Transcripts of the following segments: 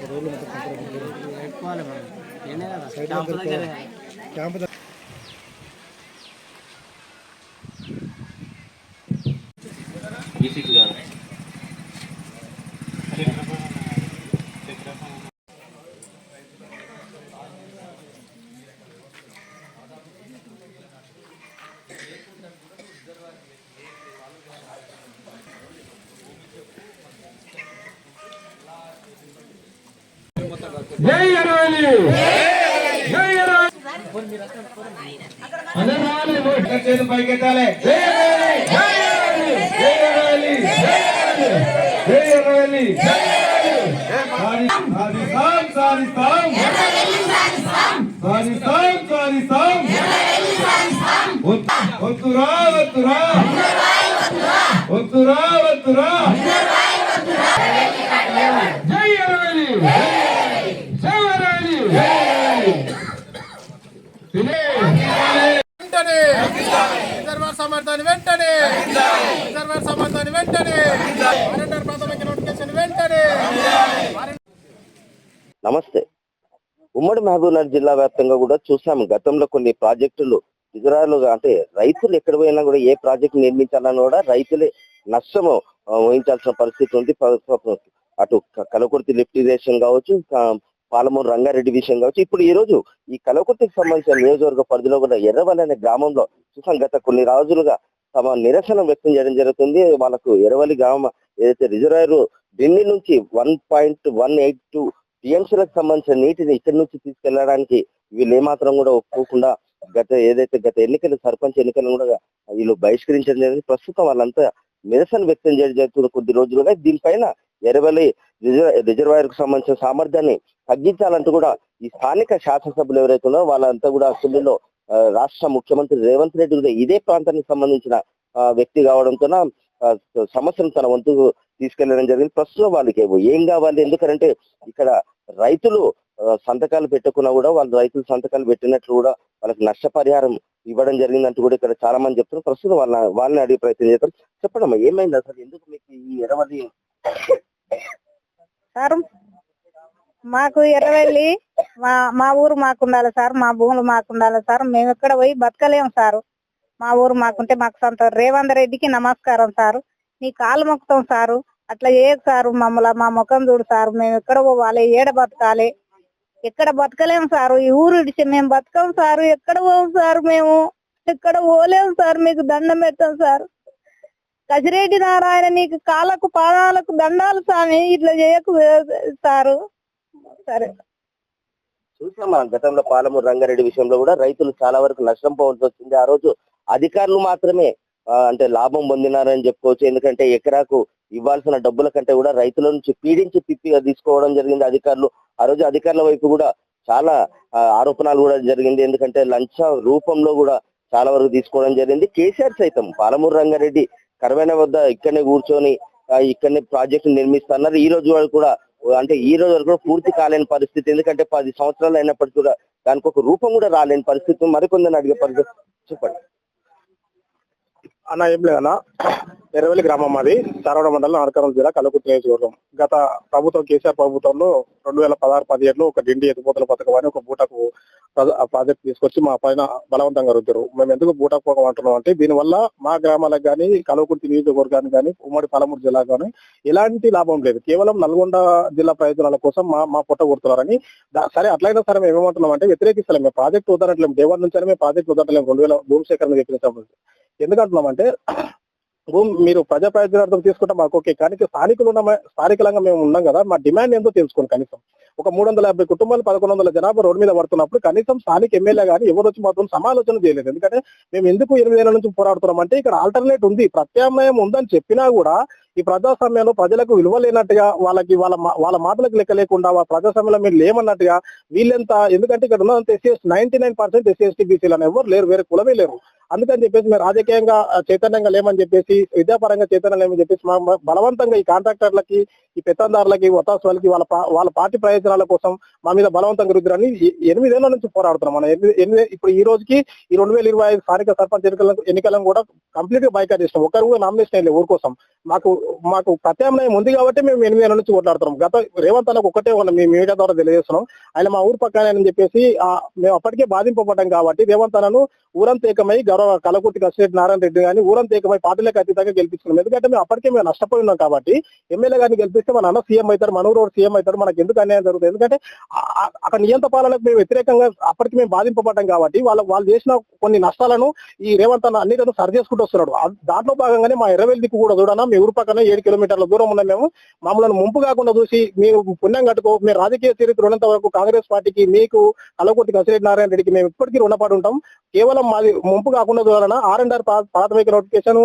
పెట్టుకోవాలి మనం నేనే కదా క్యాంప్ జై అరవలి జై అరవలి అనరాలి ఓట్ చేత పైకెత్తాలి జై అరవలి జై అరవలి జై అరవలి జై అరవలి సాధిస్తాం సాధిస్తాం సాధిస్తాం సాధిస్తాం వత్తురా వత్తురా వత్తురా వత్తురా జై అరవలి సమర్థాన్ని వెంటనే సమర్థాన్ని వెంటనే ప్రాథమిక నోటిఫికేషన్ వెంటనే. నమస్తే. ఉమ్మడి మహబూబ్నగర్ జిల్లా వ్యాప్తంగా కూడా చూసాము గతంలో కొన్ని ప్రాజెక్టులు గుజరాలుగా అంటే రైతులు ఎక్కడ పోయినా కూడా ఏ ప్రాజెక్టు నిర్మించాలన్నా కూడా రైతులే నష్టము వహించాల్సిన పరిస్థితి ఉంది. అటు కలకుర్తి లిఫ్ట్ ఇరిగేషన్ కావచ్చు, పాలమూరు రంగారెడ్డి విషయం కావచ్చు. ఇప్పుడు ఈ రోజు ఈ కలకుర్తికి సంబంధించిన నియోజకవర్గ పరిధిలో కూడా ఎర్రవల్లి అనే గ్రామంలో చూసాం గత కొన్ని రోజులుగా తమ నిరసన వ్యక్తం చేయడం జరుగుతుంది. వాళ్ళకు ఎర్రవల్లి గ్రామం ఏదైతే రిజర్వాయర్ ఢిల్లీ నుంచి 1.182 టీఎంసీలకు సంబంధించిన నీటిని ఇక్కడి నుంచి తీసుకెళ్లడానికి వీళ్ళు ఏమాత్రం కూడా ఒప్పుకోకుండా గత ఎన్నికలు సర్పంచ్ ఎన్నికలను కూడా వీళ్ళు బహిష్కరించడం జరిగింది. ప్రస్తుతం వాళ్ళంతా నిరసన వ్యక్తం చేయడం జరుగుతున్న కొద్ది రోజులుగా దీనిపైన ఎర్రవల్లి రిజర్వాయర్ కు సంబంధించిన సామర్థ్యాన్ని తగ్గించాలంటూ కూడా ఈ స్థానిక శాసనసభ్యులు ఎవరైతే ఉన్నారో వాళ్ళంతా కూడా అసెంబ్లీలో రాష్ట్ర ముఖ్యమంత్రి రేవంత్ రెడ్డి కూడా ఇదే ప్రాంతానికి సంబంధించిన వ్యక్తి కావడంతో సమస్యను తన వంతు తీసుకెళ్లడం జరిగింది. ప్రస్తుతం వాళ్ళకి ఏం కావాలి, ఎందుకంటే ఇక్కడ రైతులు సంతకాలు పెట్టుకున్నా కూడా వాళ్ళు రైతులు సంతకాలు పెట్టినట్లు కూడా వాళ్ళకి నష్టపరిహారం ఇవ్వడం జరిగిందంటూ కూడా ఇక్కడ చాలా మంది చెప్తున్నారు. ప్రస్తుతం వాళ్ళని అడిగే ప్రయత్నం చేస్తాం. చెప్పండి ఏమైంది అసలు, ఎందుకు మీకు ఈ ఎర్రవల్లి? సార్ మాకు ఎర్రవల్లి మా ఊరు మాకు ఉండాలి సార్, మా భూములు మాకు ఉండాలి సార్. మేము ఎక్కడ పోయి బతకలేము సార్. మా ఊరు మాకుంటే మాకు సంతోషం. రేవంత్ రెడ్డికి నమస్కారం సారు, నీ కాలు మొక్కుతాం సారు. అట్లా చేయదు సారు, మమ్మల్ని మా ముఖం చూడు సారు. మేము ఎక్కడ పోవాలి, ఏడ బతకాలి, ఎక్కడ బతకలేము సారు. ఈ ఊరు ఇడిచి మేము బతకం సారు. ఎక్కడ పోము సారు, మేము ఎక్కడ పోలేము సార్. మీకు దండం పెడతాం సార్. కసిరెడ్డి నారాయణ నీకు కాళ్ళకు పాదాలకు దండాలు స్వామి, ఇట్లా చేయకు సారు. సరే చూసాం మనం గతంలో పాలమూరు రంగారెడ్డి విషయంలో కూడా రైతులు చాలా వరకు నష్టం పోవాల్సి వచ్చింది. ఆ రోజు అధికారులు మాత్రమే అంటే లాభం పొందినారని చెప్పుకోవచ్చు. ఎందుకంటే ఎకరాకు ఇవ్వాల్సిన డబ్బుల కంటే కూడా రైతుల నుంచి పీడించి పిప్పిగా తీసుకోవడం జరిగింది అధికారులు. ఆ రోజు అధికారుల వైపు కూడా చాలా ఆరోపణలు కూడా జరిగింది. ఎందుకంటే లంచ రూపంలో కూడా చాలా వరకు తీసుకోవడం జరిగింది. కేసీఆర్ సైతం పాలమూరు రంగారెడ్డి కరవేన వద్ద ఇక్కడనే కూర్చొని ఇక్కడనే ప్రాజెక్టు నిర్మిస్తున్నారు. ఈ రోజు వరకు కూడా అంటే ఈ రోజు వరకు కూడా పూర్తి కాలేని పరిస్థితి. ఎందుకంటే 10 సంవత్సరాలు అయినప్పటికీ కూడా దానికి ఒక రూపం కూడా రాలేని పరిస్థితి. మరికొందని అడిగే పరిస్థితి. చెప్పండి అన్న. ఏం లేదన్నా, ఎర్రవల్లి గ్రామం మాది, ధారవాడ మండలం అనకాపల్లి జిల్లా కలకుర్తి నియోజకవర్గం. గత ప్రభుత్వం కేసీఆర్ ప్రభుత్వంలో 2016-17 ఒక డిండి ఎత్తిపోతల పథకం అని ఒక బూటకు ప్రాజెక్ట్ తీసుకొచ్చి మా పైన బలవంతంగా రుద్దారు. మేము ఎందుకు బూటకు పోకం అంటున్నాం అంటే దీనివల్ల మా గ్రామాలకు కానీ, కలకుర్తి నియోజకవర్గానికి కానీ, ఉమ్మడి పాలమూరు జిల్లా కానీ ఎలాంటి లాభం లేదు. కేవలం నల్గొండ జిల్లా ప్రయోజనాల కోసం మా పొట్ట కొడుతున్నారని. సరే అట్లయినా సరే మేము ఏమంటున్నాం అంటే వ్యతిరేకిస్తలేం. మేము ప్రాజెక్ట్ వదలట్లేము, దేవర్ నుంచి మేము ప్రాజెక్ట్ వదలట్లేము. 2000 భూమిసేకరణ చెప్పిన ఎందుకంటున్నామంటే మీరు ప్రజా ప్రయోజనార్థం తీసుకుంటే మాకు ఓకే, కానీ స్థానికులంగా మేము ఉన్నాం కదా, మా డిమాండ్ ఏందో తెలుసుకోండి. కనీసం ఒక 350 కుటుంబాలు 1100 జనాభా రోడ్డు మీద పడుతున్నప్పుడు కనీసం స్థానిక ఎమ్మెల్యే కానీ ఎవరు వచ్చి మాత్రం సమాలోచన చేయలేదు. ఎందుకంటే మేము ఎందుకు 8 ఏళ్ల నుంచి పోరాడుతున్నాం అంటే ఇక్కడ ఆల్టర్నేట్ ఉంది, ప్రత్యామ్నాయం ఉందని చెప్పినా కూడా ఈ ప్రజాస్వామ్యంలో ప్రజలకు విలువ లేనట్టుగా, వాళ్ళ మాటలకు లెక్క లేకుండా ప్రజాస్వామ్యంలో మీరు లేమన్నట్టుగా వీళ్ళెంత. ఎందుకంటే ఇక్కడ ఉన్నంత ఎస్సీ 99% SC ST BCలు అని ఎవరు లేరు, వేరే కులమే లేరు. అందుకని చెప్పేసి మేము రాజకీయంగా చైతన్యంగా లేమని చెప్పేసి, విద్యాపరంగా చైతన్యం లేమని చెప్పేసి బలవంతంగా ఈ కాంట్రాక్టర్లకి, ఈ పెత్తందారులకి, ఒత్తాసు వాళ్ళకి వాళ్ళ పార్టీ ప్రయోజనాల కోసం మా మీద బలవంతంగా రుద్దురని 8 ఏళ్ల నుంచి పోరాడుతున్నాం. మనం ఇప్పుడు ఈ రోజుకి ఈ 2025 స్థానిక సర్పంచ్ ఎన్నికలను కూడా కంప్లీట్ గా బైకాట్ చేసినాం. ఒక్కరు కూడా నామినేషన్ లేదు ఊరి కోసం. మాకు మాకు ప్రత్యామ్నాయం ఉంది కాబట్టి మేము 8 నెలల నుంచి కొట్లాడుతున్నాం. గత రేవంత్ అన్నకు ఒకటే మేము మీడియా ద్వారా తెలియజేస్తున్నాం, ఆయన మా ఊరు పక్కనే అని చెప్పేసి మేము అప్పటికే బాధింపబడ్డాం కాబట్టి రేవంత్ అన్నను ఊరంతా ఏకమై గౌరవ కలకుర్తి కసిరెడ్డి నారాయణ రెడ్డి గాని ఊరంతా ఏకమై పార్టీలకు అతీతంగా గెలిపించుకున్నాం. ఎందుకంటే మేము అప్పటికే మేము నష్టపోయి ఉన్నాం కాబట్టి ఎమ్మెల్యే గారిని గెలిపిస్తే మన అన్న సీఎం అవుతారు, మన ఊరు సీఎం అవుతారు, మనకు ఎందుకు అన్యాయం జరుగుతుంది? ఎందుకంటే అక్కడ నియంత్ర పాలనకు మేము వ్యతిరేకంగా అప్పటికి మేము బాధింపబడ్డాం కాబట్టి వాళ్ళు చేసిన కొన్ని నష్టాలను ఈ రేవంత్ అన్న అన్నిటిని సరి చేసుకుంటూ వస్తున్నాడు. దాంట్లో భాగంగానే మా ఎర్రవెల్లి దిక్కు కూడా చూడనా, మీ ఊరు పక్కన 7 కిలోమీటర్ల దూరం ఉన్న మేము మమ్మల్ని ముంపు కాకుండా చూసి మీరు పుణ్యం కట్టుకో, మీరు రాజకీయ చరిత్ర ఉన్నంత వరకు కాంగ్రెస్ పార్టీకి మీకు కలకుర్తి కసిరెడ్డి నారాయణ రెడ్డికి మేము ఇప్పటికీ రుణపడి ఉంటాం. కేవలం మాది ముంపు కాకుండా చూడాలన్నా R&R ప్రాథమిక నోటిఫికేషన్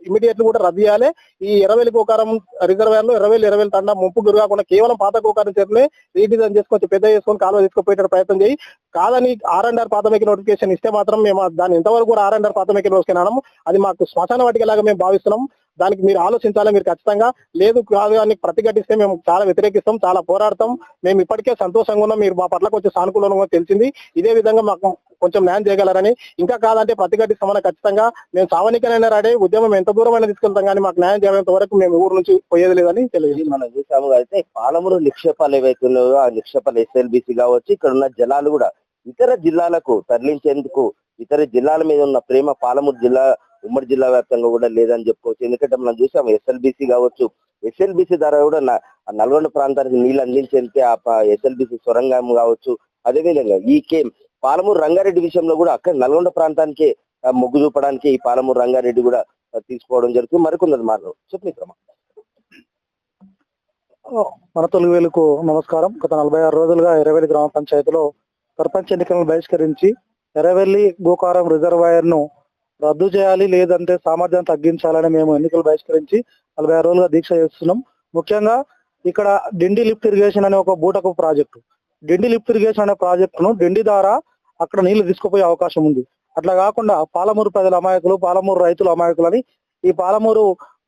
ఇమీడియట్ కూడా రద్దు చేయాలి. ఈ ఎర్రవెల్లి గోకారం రిజర్వేర్ లో ఎర్రవెల్లి తండా ముంపు గురి కాకుండా కేవలం పాత గోకారం చెరువునే రీడిజైన్ చేసుకొని పెద్ద చేసుకొని కాలువ తీసుకుపోయే ప్రయత్నం చేయి. కాదని R&R ప్రాథమిక నోటిఫికేషన్ ఇస్తే మాత్రం మేము దాన్ని ఎంతవరకు కూడా R&R ప్రాథమిక నోటిఫికేషన్ అది మాకు శ్మశాన వాటికలాగా మేము భావిస్తున్నాం. దానికి మీరు ఆలోచించాలి. మీరు ఖచ్చితంగా లేదు కాదు అని ప్రతిఘటిస్తే మేము చాలా వ్యతిరేకిస్తాం, చాలా పోరాడతాం. మేము ఇప్పటికే సంతోషంగా ఉన్నాం, మీరు మా పట్ల కొంచెం సానుకూలంగా తెలిసింది. ఇదే విధంగా మాకు కొంచెం న్యాయం చేయగలరని, ఇంకా కాదంటే ప్రతిఘటిస్తామని ఖచ్చితంగా మేము సావనికనైనా రాడే ఉద్యమం ఎంత దూరమైనా తీసుకెళ్తాం, కానీ మాకు న్యాయం చేసేంత వరకు మేము ఊరు నుంచి పోయేది లేదని తెలియదు. మనం చూసాము అయితే పాలమూరు నిక్షేపాలు ఏవైతే ఉన్నాయో ఆ నిక్షేపాలు SLBC కావచ్చు, ఇక్కడ ఉన్న జలాలు కూడా ఇతర జిల్లాలకు తరలించేందుకు ఇతర జిల్లాల మీద ఉన్న ప్రేమ పాలమూరు జిల్లా ఉమ్మడి జిల్లా వ్యాప్తంగా కూడా లేదని చెప్పుకోవచ్చు. ఎందుకంటే మనం చూసాం SLBC కావచ్చు, SLBC ద్వారా కూడా నల్గొండ ప్రాంతానికి నీళ్లు అందించేందుకే ఆ SLBC సొరంగం కావచ్చు. అదేవిధంగా ఈ పాలమూరు రంగారెడ్డి విషయంలో కూడా అక్కడ నల్గొండ ప్రాంతానికి మొగ్గు చూపడానికి ఈ పాలమూరు రంగారెడ్డి కూడా తీసుకోవడం జరుగుతుంది. మరికొందరు మాట్లాడు చెప్పిక్రమా. మన తెలుగువేలుకు నమస్కారం. గత 46 రోజులుగా ఎర్రవెల్లి గ్రామ పంచాయతీలో సర్పంచ్ ఎన్నికలను బహిష్కరించి ఎర్రవెల్లి గోకారం రిజర్వాయర్ ను రద్దు చేయాలి, లేదంటే సామర్థ్యం తగ్గించాలని మేము ఎన్నికలు బహిష్కరించి 46 రోజులుగా దీక్ష చేస్తున్నాం. ముఖ్యంగా ఇక్కడ డిండి లిఫ్ట్ ఇరిగేషన్ అనే ఒక బూటకు ప్రాజెక్టు, డిండి లిఫ్ట్ ఇరిగేషన్ అనే ప్రాజెక్టును డిండి ద్వారా అక్కడ నీళ్లు తీసుకుపోయే అవకాశం ఉంది. అట్లా కాకుండా పాలమూరు ప్రజల అమాయకులు, పాలమూరు రైతుల అమాయకులని ఈ పాలమూరు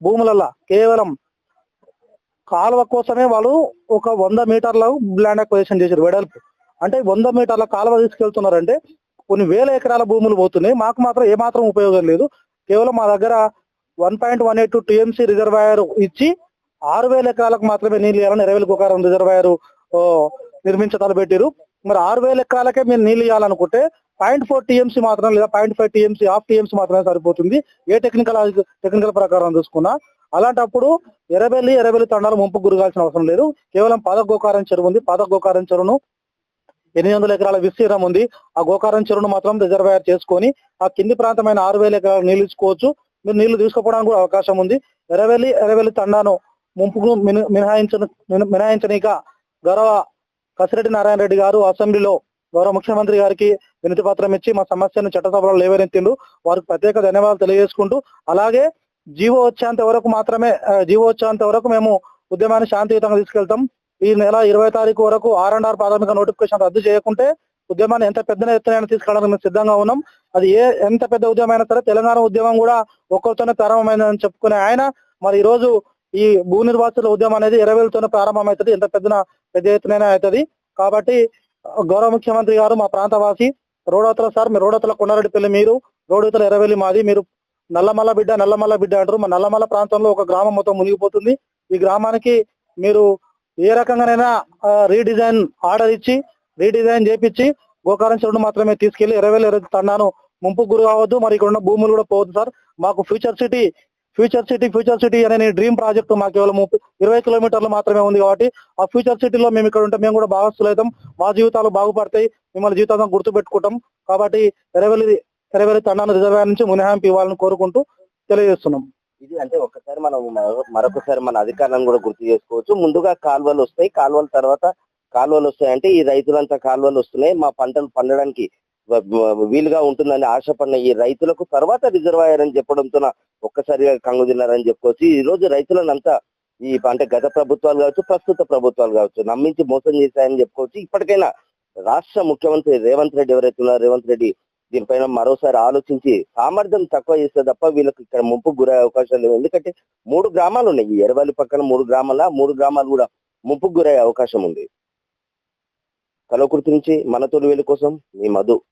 భూములలో కేవలం కాలువ కోసమే వాళ్ళు ఒక 100 మీటర్ల ల్యాండ్ అక్విజిషన్ చేశారు వెడల్పు. అంటే 100 మీటర్ల కాలువ తీసుకెళ్తున్నారంటే కొన్ని వేల ఎకరాల భూములు పోతున్నాయి. మాకు మాత్రం ఏమాత్రం ఉపయోగం లేదు. కేవలం మా దగ్గర 1.182 TMC రిజర్వాయర్ ఇచ్చి 6,000 ఎకరాలకు మాత్రమే నీళ్ళు ఇవ్వాలని ఎర్రవెల్లి గోకారం రిజర్వాయర్ నిర్మించడాలు పెట్టారు. మరి 6,000 ఎకరాలకే మీరు నీళ్ళు ఇవ్వాలనుకుంటే 0.4 TMC మాత్రం లేదా 0.5 TMC హాఫ్ TMC మాత్రమే సరిపోతుంది ఏ టెక్నికల్ ప్రకారం చూసుకున్నా. అలాంటప్పుడు ఎర్రవెల్లి తండాలు ముంపు గురిగాల్సిన అవసరం లేదు. కేవలం పాత గోకారం చెరువు ఉంది. పాత గోకారం చెరువును 800 ఎకరాల విస్తీర్ణం ఉంది. ఆ గోకారం చెరువును మాత్రం రిజర్వాయర్ చేసుకొని ఆ కింది ప్రాంతమైన 6,000 ఎకరాలు నీళ్లు ఇచ్చుకోవచ్చు. మీరు నీళ్లు తీసుకుపోవడానికి కూడా అవకాశం ఉంది. ఎర్రవెల్లి తండాను ముంపుకు మినహాయించనీక గౌరవ కసిరెడ్డి నారాయణ రెడ్డి గారు అసెంబ్లీలో గౌరవ ముఖ్యమంత్రి గారికి వినతి పత్రం ఇచ్చి మా సమస్యను చట్టసభలో లేవనెత్తిండు. వారికి ప్రత్యేక ధన్యవాదాలు తెలియజేసుకుంటూ, అలాగే జీవో వచ్చేంత వరకు మేము ఉద్యమాన్ని శాంతియుతంగా తీసుకెళ్తాం. ఈ నెల 20 తారీఖు వరకు R&R ప్రాథమిక నోటిఫికేషన్ రద్దు చేయకుంటే ఉద్యమాన్ని ఎంత పెద్ద ఎత్తున తీసుకెళ్ళడానికి మేము సిద్ధంగా ఉన్నాం. అది ఎంత పెద్ద ఉద్యమం అయినా సరే, తెలంగాణ ఉద్యమం కూడా ఒక్కరితోనే ప్రారంభమైందని చెప్పుకునే ఆయన మరి ఈ రోజు ఈ భూ నిర్వాసితుల ఉద్యమం అనేది ఎర్రవెల్లితోనే ప్రారంభమవుతుంది. ఎంత పెద్ద ఎత్తునైనా అవుతుంది. కాబట్టి గౌరవ ముఖ్యమంత్రి గారు మా ప్రాంతవాసి రోడవతల సార్, మీరు రోడవతల కొండారెడ్డిపల్లి, మీరు రోడవతల ఎర్రవెల్లి మాది, మీరు నల్లమల్ల బిడ్డ అంటారు. మా నల్లమల్ల ప్రాంతంలో ఒక గ్రామం మొత్తం మునిగిపోతుంది. ఈ గ్రామానికి మీరు ఏ రకంగానైనా రీడిజైన్ ఆర్డర్ ఇచ్చి రీడిజైన్ చేపించి గోకారం చెరువును మాత్రమే తీసుకెళ్లి ఎర్రవెల్లి తండాను ముంపు గురి కావద్దు. మరి ఇక్కడ ఉన్న భూములు కూడా పోవద్దు సార్. మాకు ఫ్యూచర్ సిటీ అనే డ్రీమ్ ప్రాజెక్ట్ మాకు కేవలం 20 కిలోమీటర్లు మాత్రమే ఉంది. కాబట్టి ఆ ఫ్యూచర్ సిటీలో మేము ఇక్కడ ఉంటే మేము కూడా భాగస్థులు అవుతాం. మా జీవితాలు బాగుపడతాయి, మిమ్మల్ని జీవితాలను గుర్తు పెట్టుకుంటాం. కాబట్టి ఎర్రవెల్లి తండాను రిజర్వాయర్ నుంచి మినహాయింపు ఇవ్వాలని కోరుకుంటూ తెలియజేస్తున్నాం. ఇది అంటే ఒక్కసారి మనం మరొకసారి మన అధికారులను కూడా గుర్తు చేసుకోవచ్చు. ముందుగా కాలువలు వస్తాయి, కాలువలు వస్తాయంటే ఈ రైతులంతా కాలువలు వస్తున్నాయి, మా పంటలు పండడానికి వీలుగా ఉంటుందని ఆశపడిన ఈ రైతులకు తర్వాత రిజర్వాయర్ అని చెప్పడంతో ఒక్కసారిగా కంగు తిన్నారని చెప్పుకోవచ్చు. ఈ రోజు రైతులనంతా అంటే గత ప్రభుత్వాలు కావచ్చు, ప్రస్తుత ప్రభుత్వాలు కావచ్చు నమ్మించి మోసం చేశాయని చెప్పుకోవచ్చు. ఇప్పటికైనా రాష్ట్ర ముఖ్యమంత్రి రేవంత్ రెడ్డి ఎవరైతే ఉన్నారో రేవంత్ రెడ్డి దీనిపైన మరోసారి ఆలోచించి సామర్థ్యం తక్కువ చేస్తే తప్ప వీళ్ళకి ఇక్కడ ముంపు గురయ్యే అవకాశాలు లేవు. ఎందుకంటే 3 గ్రామాలు ఉన్నాయి, ఈ ఎర్రవెల్లి పక్కన 3 గ్రామాలు కూడా ముంపుకు గురయ్యే అవకాశం ఉంది. కలకుర్తి నుంచి మన తొలివేలు కోసం మీ మధు.